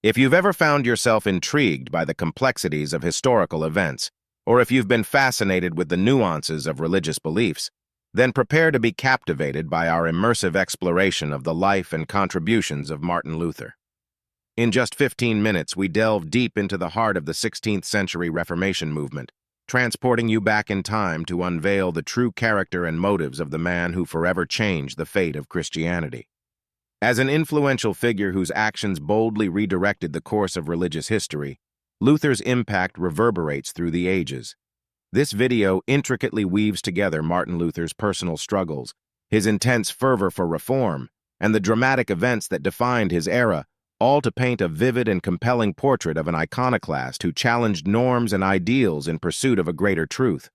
If you've ever found yourself intrigued by the complexities of historical events, or if you've been fascinated with the nuances of religious beliefs, then prepare to be captivated by our immersive exploration of the life and contributions of Martin Luther. In just 15 minutes, we delve deep into the heart of the 16th century Reformation movement, transporting you back in time to unveil the true character and motives of the man who forever changed the fate of Christianity. As an influential figure whose actions boldly redirected the course of religious history, Luther's impact reverberates through the ages. This video intricately weaves together Martin Luther's personal struggles, his intense fervor for reform, and the dramatic events that defined his era, all to paint a vivid and compelling portrait of an iconoclast who challenged norms and ideals in pursuit of a greater truth.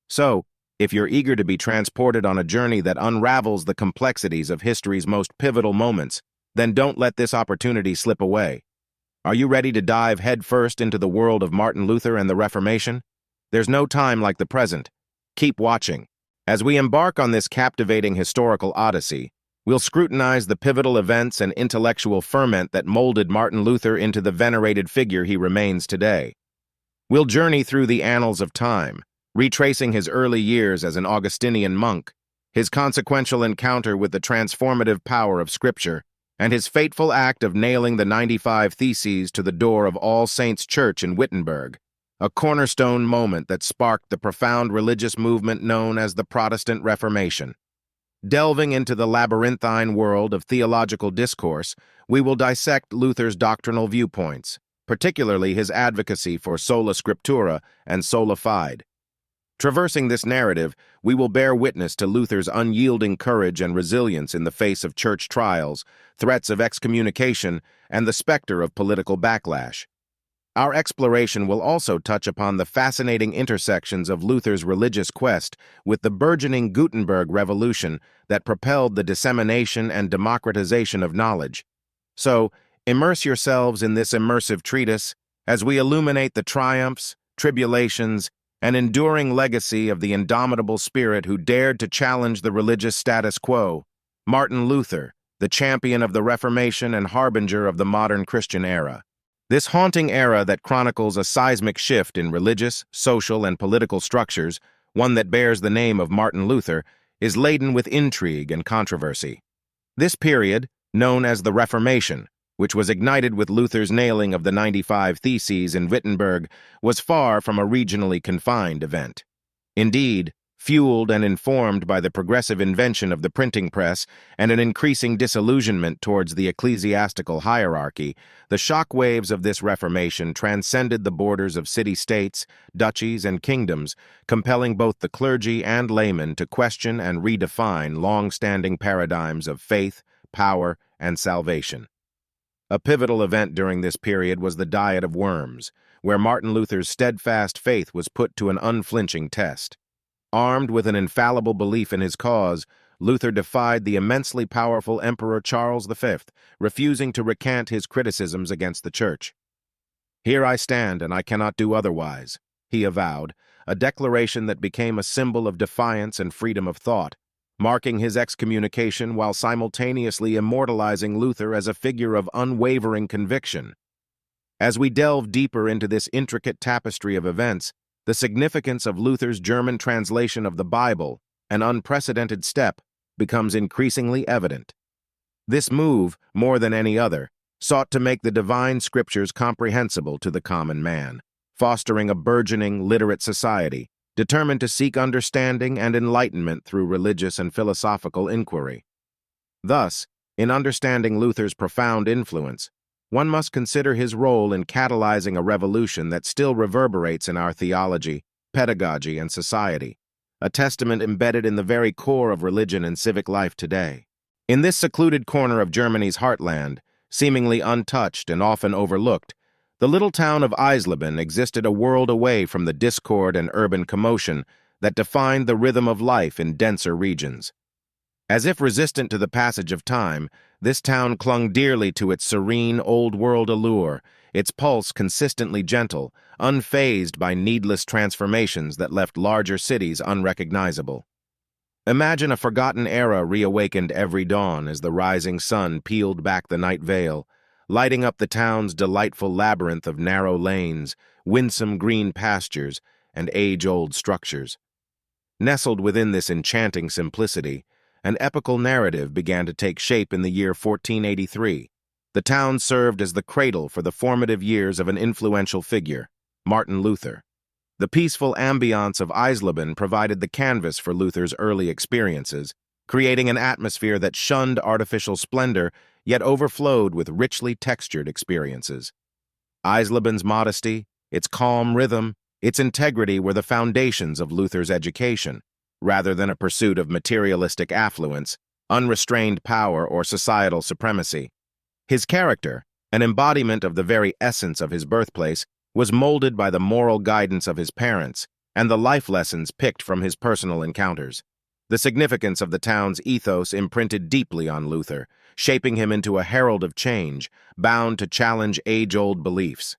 So, if you're eager to be transported on a journey that unravels the complexities of history's most pivotal moments, then don't let this opportunity slip away. Are you ready to dive headfirst into the world of Martin Luther and the Reformation? There's no time like the present. Keep watching. As we embark on this captivating historical odyssey, we'll scrutinize the pivotal events and intellectual ferment that molded Martin Luther into the venerated figure he remains today. We'll journey through the annals of time, retracing his early years as an Augustinian monk, his consequential encounter with the transformative power of Scripture, and his fateful act of nailing the 95 Theses to the door of All Saints' Church in Wittenberg, a cornerstone moment that sparked the profound religious movement known as the Protestant Reformation. Delving into the labyrinthine world of theological discourse, we will dissect Luther's doctrinal viewpoints, particularly his advocacy for sola scriptura and sola fide. Traversing this narrative, we will bear witness to Luther's unyielding courage and resilience in the face of church trials, threats of excommunication, and the specter of political backlash. Our exploration will also touch upon the fascinating intersections of Luther's religious quest with the burgeoning Gutenberg Revolution that propelled the dissemination and democratization of knowledge. So, immerse yourselves in this immersive treatise as we illuminate the triumphs, tribulations, and enduring legacy of the indomitable spirit who dared to challenge the religious status quo, Martin Luther, the champion of the Reformation and harbinger of the modern Christian era. This haunting era that chronicles a seismic shift in religious, social, and political structures, one that bears the name of Martin Luther, is laden with intrigue and controversy. This period, known as the Reformation, which was ignited with Luther's nailing of the 95 Theses in Wittenberg, was far from a regionally confined event. Indeed, fueled and informed by the progressive invention of the printing press and an increasing disillusionment towards the ecclesiastical hierarchy, the shock waves of this Reformation transcended the borders of city-states, duchies, and kingdoms, compelling both the clergy and laymen to question and redefine long-standing paradigms of faith, power, and salvation. A pivotal event during this period was the Diet of Worms, where Martin Luther's steadfast faith was put to an unflinching test. Armed with an infallible belief in his cause, Luther defied the immensely powerful Emperor Charles V, refusing to recant his criticisms against the Church. "Here I stand, and I cannot do otherwise," he avowed, a declaration that became a symbol of defiance and freedom of thought, marking his excommunication while simultaneously immortalizing Luther as a figure of unwavering conviction. As we delve deeper into this intricate tapestry of events, the significance of Luther's German translation of the Bible, an unprecedented step, becomes increasingly evident. This move, more than any other, sought to make the divine scriptures comprehensible to the common man, fostering a burgeoning, literate society, determined to seek understanding and enlightenment through religious and philosophical inquiry. Thus, in understanding Luther's profound influence, one must consider his role in catalyzing a revolution that still reverberates in our theology, pedagogy, and society, a testament embedded in the very core of religion and civic life today. In this secluded corner of Germany's heartland, seemingly untouched and often overlooked, the little town of Eisleben existed a world away from the discord and urban commotion that defined the rhythm of life in denser regions. As if resistant to the passage of time, this town clung dearly to its serene, old-world allure, its pulse consistently gentle, unfazed by needless transformations that left larger cities unrecognizable. Imagine a forgotten era reawakened every dawn as the rising sun peeled back the night veil, lighting up the town's delightful labyrinth of narrow lanes, winsome green pastures, and age-old structures. Nestled within this enchanting simplicity, an epical narrative began to take shape in the year 1483. The town served as the cradle for the formative years of an influential figure, Martin Luther. The peaceful ambiance of Eisleben provided the canvas for Luther's early experiences, creating an atmosphere that shunned artificial splendor yet overflowed with richly textured experiences. Eisleben's modesty, its calm rhythm, its integrity were the foundations of Luther's education, rather than a pursuit of materialistic affluence, unrestrained power, or societal supremacy. His character, an embodiment of the very essence of his birthplace, was molded by the moral guidance of his parents and the life lessons picked from his personal encounters. The significance of the town's ethos imprinted deeply on Luther, shaping him into a herald of change, bound to challenge age-old beliefs.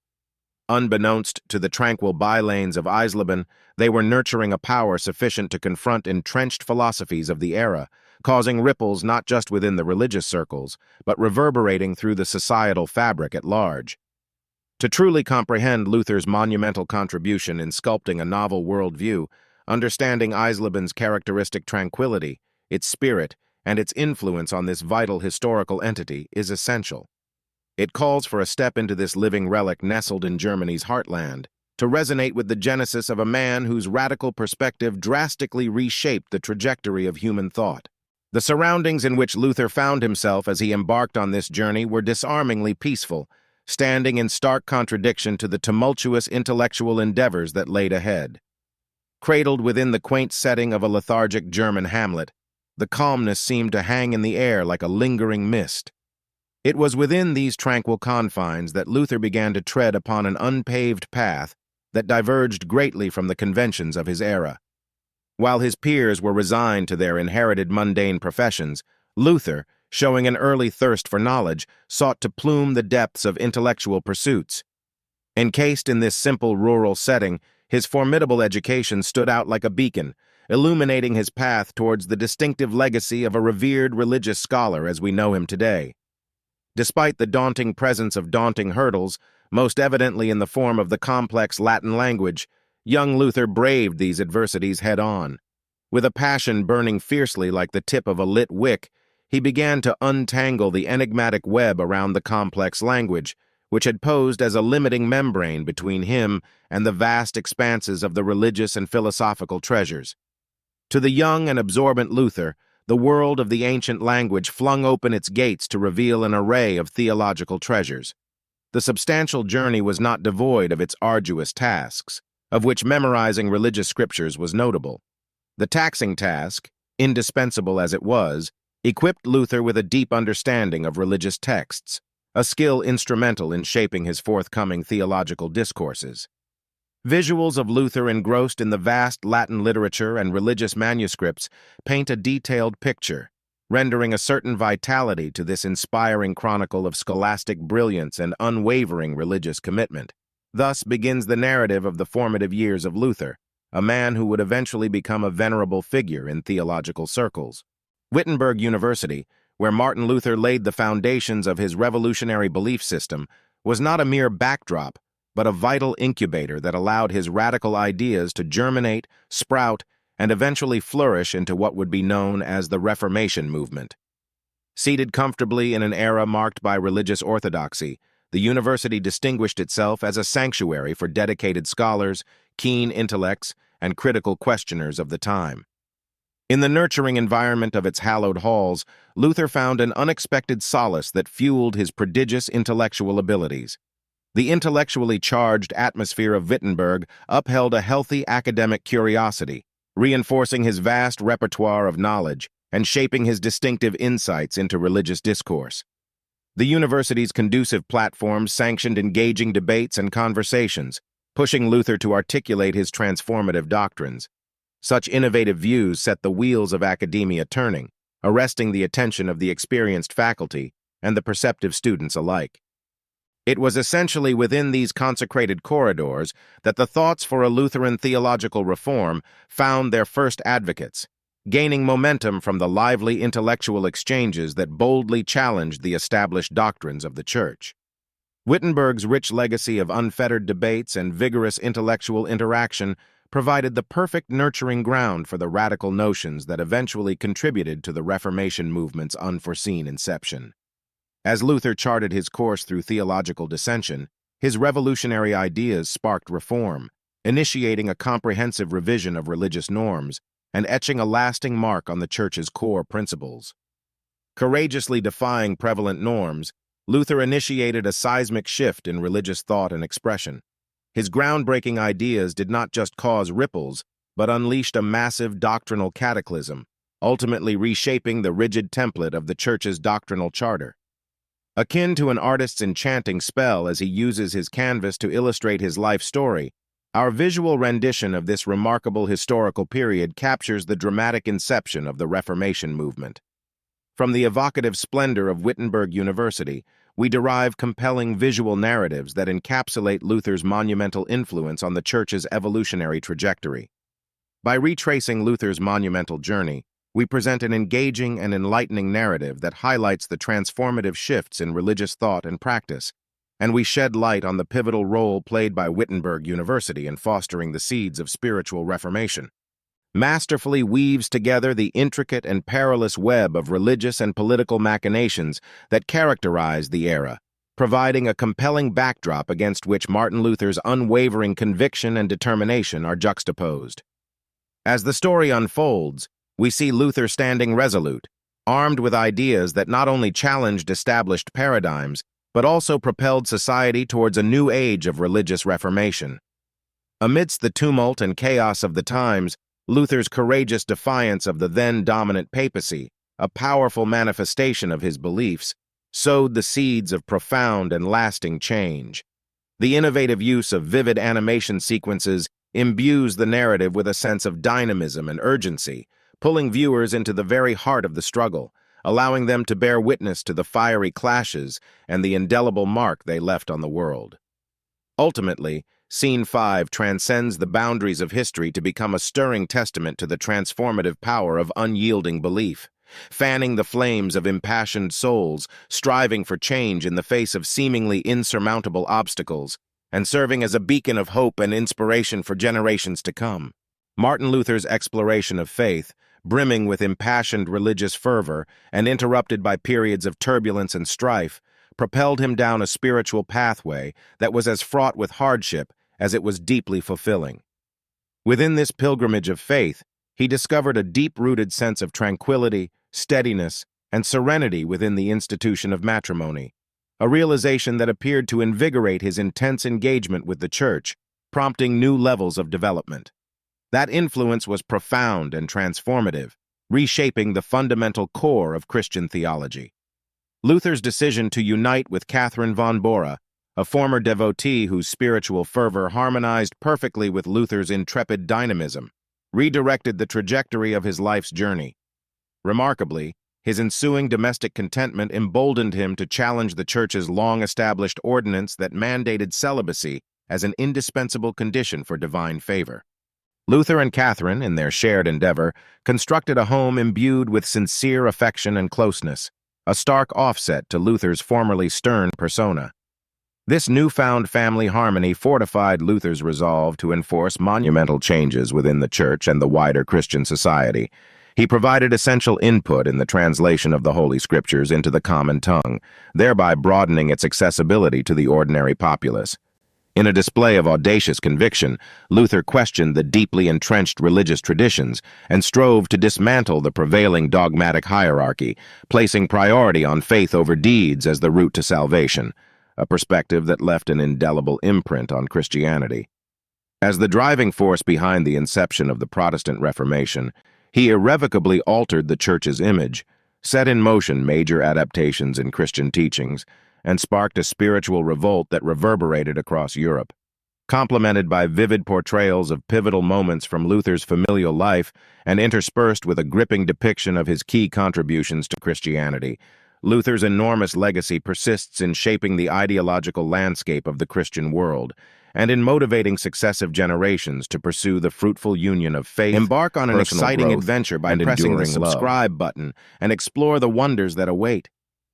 Unbeknownst to the tranquil bylanes of Eisleben, they were nurturing a power sufficient to confront entrenched philosophies of the era, causing ripples not just within the religious circles, but reverberating through the societal fabric at large. To truly comprehend Luther's monumental contribution in sculpting a novel worldview, understanding Eisleben's characteristic tranquility, its spirit, and its influence on this vital historical entity is essential. It calls for a step into this living relic nestled in Germany's heartland, to resonate with the genesis of a man whose radical perspective drastically reshaped the trajectory of human thought. The surroundings in which Luther found himself as he embarked on this journey were disarmingly peaceful, standing in stark contradiction to the tumultuous intellectual endeavors that laid ahead. Cradled within the quaint setting of a lethargic German hamlet, the calmness seemed to hang in the air like a lingering mist. It was within these tranquil confines that Luther began to tread upon an unpaved path that diverged greatly from the conventions of his era. While his peers were resigned to their inherited mundane professions, Luther, showing an early thirst for knowledge, sought to plume the depths of intellectual pursuits. Encased in this simple rural setting, his formidable education stood out like a beacon, illuminating his path towards the distinctive legacy of a revered religious scholar as we know him today. Despite the daunting presence of daunting hurdles, most evidently in the form of the complex Latin language, young Luther braved these adversities head-on. With a passion burning fiercely like the tip of a lit wick, he began to untangle the enigmatic web around the complex language, which had posed as a limiting membrane between him and the vast expanses of the religious and philosophical treasures. To the young and absorbent Luther, the world of the ancient language flung open its gates to reveal an array of theological treasures. The substantial journey was not devoid of its arduous tasks, of which memorizing religious scriptures was notable. The taxing task, indispensable as it was, equipped Luther with a deep understanding of religious texts, a skill instrumental in shaping his forthcoming theological discourses. Visuals of Luther engrossed in the vast Latin literature and religious manuscripts paint a detailed picture, rendering a certain vitality to this inspiring chronicle of scholastic brilliance and unwavering religious commitment. Thus begins the narrative of the formative years of Luther, a man who would eventually become a venerable figure in theological circles. Wittenberg University, where Martin Luther laid the foundations of his revolutionary belief system, was not a mere backdrop, but a vital incubator that allowed his radical ideas to germinate, sprout, and eventually flourish into what would be known as the Reformation movement. Seated comfortably in an era marked by religious orthodoxy, the university distinguished itself as a sanctuary for dedicated scholars, keen intellects, and critical questioners of the time. In the nurturing environment of its hallowed halls, Luther found an unexpected solace that fueled his prodigious intellectual abilities. The intellectually charged atmosphere of Wittenberg upheld a healthy academic curiosity, reinforcing his vast repertoire of knowledge and shaping his distinctive insights into religious discourse. The university's conducive platforms sanctioned engaging debates and conversations, pushing Luther to articulate his transformative doctrines. Such innovative views set the wheels of academia turning, arresting the attention of the experienced faculty and the perceptive students alike. It was essentially within these consecrated corridors that the thoughts for a Lutheran theological reform found their first advocates, gaining momentum from the lively intellectual exchanges that boldly challenged the established doctrines of the Church. Wittenberg's rich legacy of unfettered debates and vigorous intellectual interaction provided the perfect nurturing ground for the radical notions that eventually contributed to the Reformation movement's unforeseen inception. As Luther charted his course through theological dissension, his revolutionary ideas sparked reform, initiating a comprehensive revision of religious norms and etching a lasting mark on the Church's core principles. Courageously defying prevalent norms, Luther initiated a seismic shift in religious thought and expression. His groundbreaking ideas did not just cause ripples, but unleashed a massive doctrinal cataclysm, ultimately reshaping the rigid template of the Church's doctrinal charter. Akin to an artist's enchanting spell as he uses his canvas to illustrate his life story, our visual rendition of this remarkable historical period captures the dramatic inception of the Reformation movement. From the evocative splendor of Wittenberg University, we derive compelling visual narratives that encapsulate Luther's monumental influence on the Church's evolutionary trajectory. By retracing Luther's monumental journey, we present an engaging and enlightening narrative that highlights the transformative shifts in religious thought and practice, and we shed light on the pivotal role played by Wittenberg University in fostering the seeds of spiritual reformation. Masterfully weaves together the intricate and perilous web of religious and political machinations that characterize the era, providing a compelling backdrop against which Martin Luther's unwavering conviction and determination are juxtaposed. As the story unfolds, we see Luther standing resolute, armed with ideas that not only challenged established paradigms, but also propelled society towards a new age of religious reformation. Amidst the tumult and chaos of the times, Luther's courageous defiance of the then-dominant papacy, a powerful manifestation of his beliefs, sowed the seeds of profound and lasting change. The innovative use of vivid animation sequences imbues the narrative with a sense of dynamism and urgency, pulling viewers into the very heart of the struggle, allowing them to bear witness to the fiery clashes and the indelible mark they left on the world. Ultimately, Scene 5 transcends the boundaries of history to become a stirring testament to the transformative power of unyielding belief, fanning the flames of impassioned souls, striving for change in the face of seemingly insurmountable obstacles, and serving as a beacon of hope and inspiration for generations to come. Martin Luther's exploration of faith, brimming with impassioned religious fervor and interrupted by periods of turbulence and strife, propelled him down a spiritual pathway that was as fraught with hardship as it was deeply fulfilling. Within this pilgrimage of faith, he discovered a deep-rooted sense of tranquility, steadiness, and serenity within the institution of matrimony, a realization that appeared to invigorate his intense engagement with the Church, prompting new levels of development. That influence was profound and transformative, reshaping the fundamental core of Christian theology. Luther's decision to unite with Catherine von Bora, a former devotee whose spiritual fervor harmonized perfectly with Luther's intrepid dynamism, redirected the trajectory of his life's journey. Remarkably, his ensuing domestic contentment emboldened him to challenge the Church's long-established ordinance that mandated celibacy as an indispensable condition for divine favor. Luther and Catherine, in their shared endeavor, constructed a home imbued with sincere affection and closeness, a stark offset to Luther's formerly stern persona. This newfound family harmony fortified Luther's resolve to enforce monumental changes within the Church and the wider Christian society. He provided essential input in the translation of the Holy Scriptures into the common tongue, thereby broadening its accessibility to the ordinary populace. In a display of audacious conviction, Luther questioned the deeply entrenched religious traditions and strove to dismantle the prevailing dogmatic hierarchy, placing priority on faith over deeds as the route to salvation, a perspective that left an indelible imprint on Christianity. As the driving force behind the inception of the Protestant Reformation, he irrevocably altered the Church's image, set in motion major adaptations in Christian teachings, and sparked a spiritual revolt that reverberated across Europe. Complemented by vivid portrayals of pivotal moments from Luther's familial life and interspersed with a gripping depiction of his key contributions to Christianity, Luther's enormous legacy persists in shaping the ideological landscape of the Christian world and in motivating successive generations to pursue the fruitful union of faith. Embark on an exciting adventure by pressing the subscribe button and explore the wonders that await.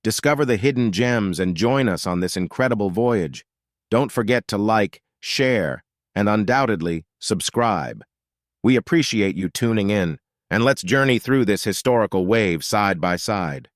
Discover the hidden gems and join us on this incredible voyage. Don't forget to like, share, and undoubtedly subscribe. We appreciate you tuning in, and let's journey through this historical wave side by side.